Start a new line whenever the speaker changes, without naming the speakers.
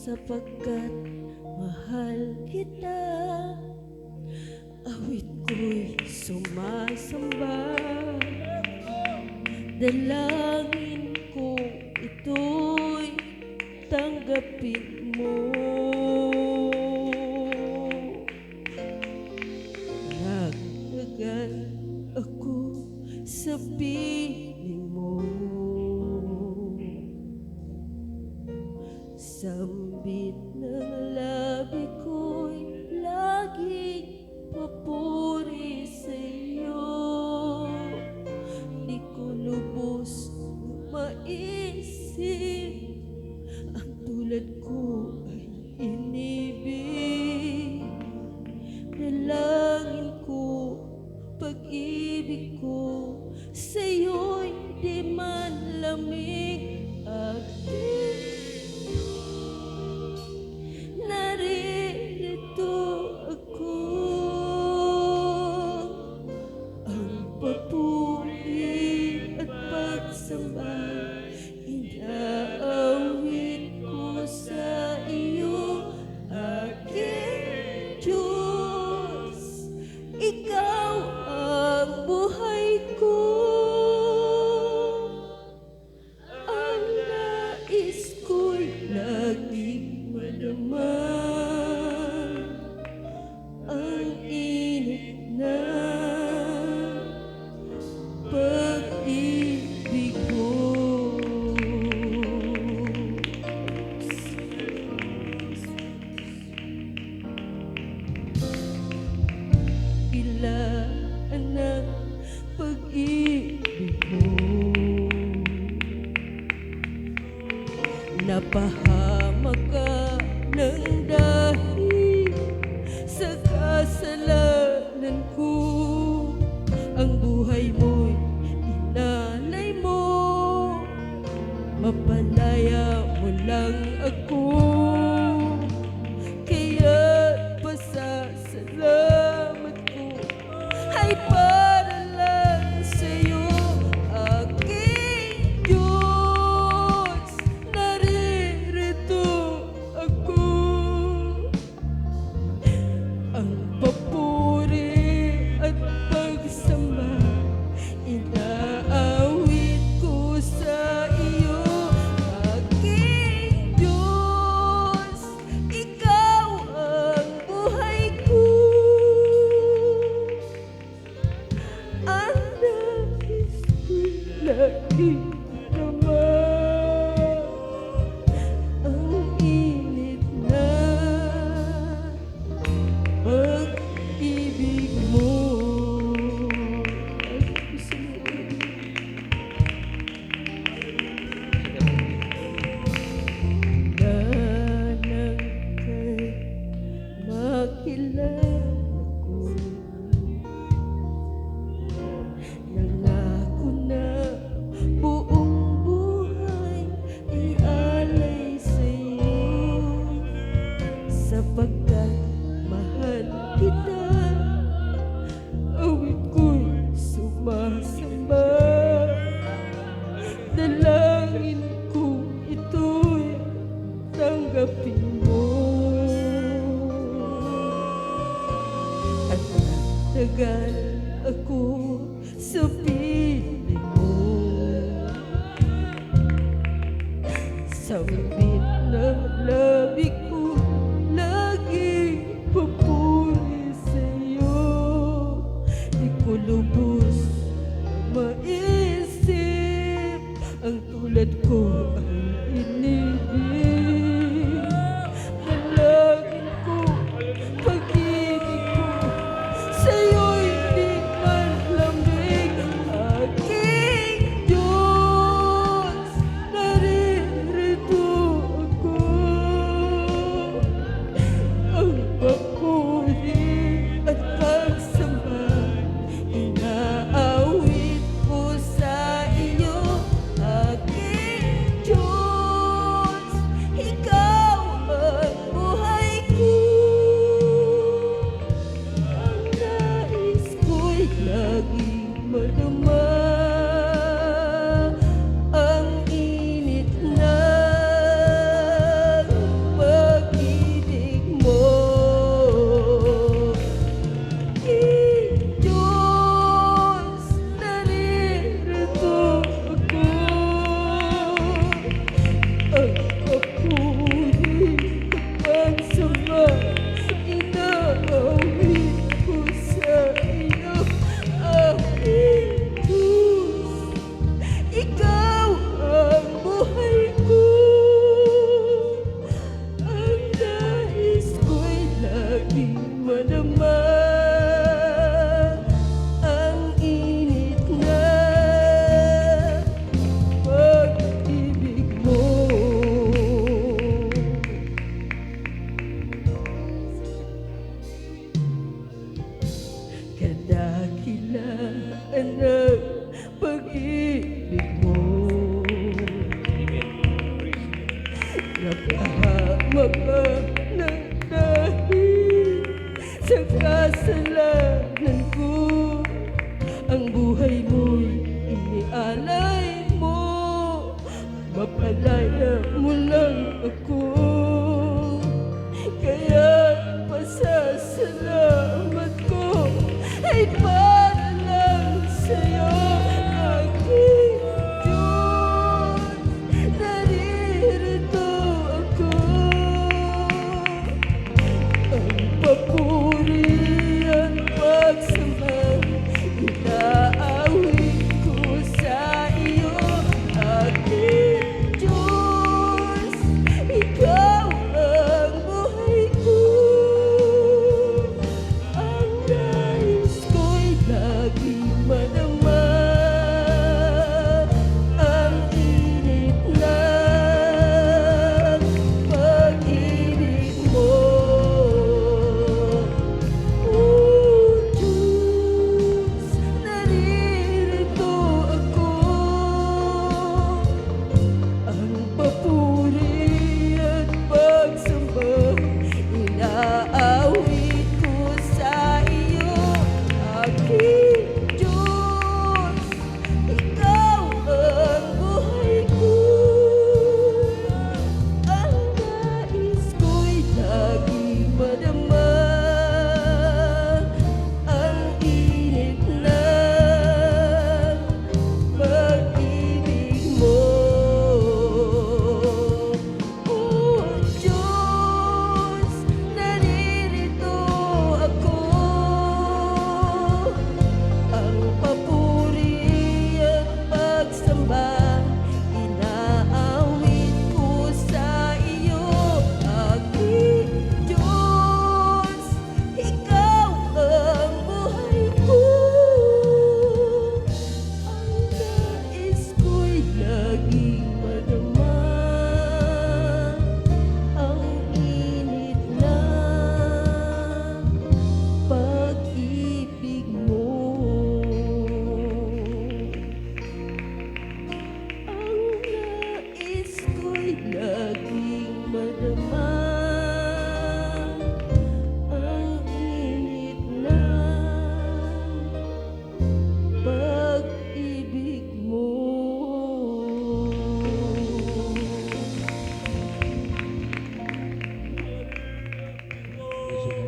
sapagkat mahal kita. Awit ko'y sumasamba, dalangin ko ito'y tanggapin mo. Nagtagal ako sa piling mo, sambit ng labi ko'y laging papuri sa'yo. Di ko lubos maisip ang tulad ko ay inibig. Dalangin ko, pag-ibig ko sa'yo'y di man lamig. Aking naririto ako, ang papuri at pagsamba inaawit ko sa iyo. Aking Diyos, ikaw ang buhay ko. Ang nais ko'y laging malaman ang init na pag-ibig mo. Ilaan ang pag-ibig mo, napahamak ka ng dahil sa kasalanan ko. Ang buhay mo'y inalay mo, mapalaya mo lang ako. Kaya't pasasalamat ko ay para lang sa'yo. Aking Diyos, naririto ako, ang papuri at pagsamba inaawit ko sa iyo. Aking Diyos, ikaw ang buhay ko. Ang nais ko'y laging naman ang init na pag-ibig mo. Nanang kay makilala ko, nangako na buong buhay ialay sa'yo, sapagkat mahal kita. Awit ko'y sumasamba, dalangin ko ito'y tanggapin mo. At nagtagal ako sa piling mo, sambit ng labi ko laging papuri sa'yo. Di ko lubos maisip ang tulad ko ay inibig. Dalangin ko, pag-ibig ko sa'yo'y di man lamig. Aking Diyos, naririto ako, ang papuri at pagsamba inaawit ko sa iyo. Aking Diyos, Napahamak ka ng dahil sa kasalanan ko. Ang buhay mo'y inialay mo, mapalaya mo lang ako. Kaya pasasalamat ko ay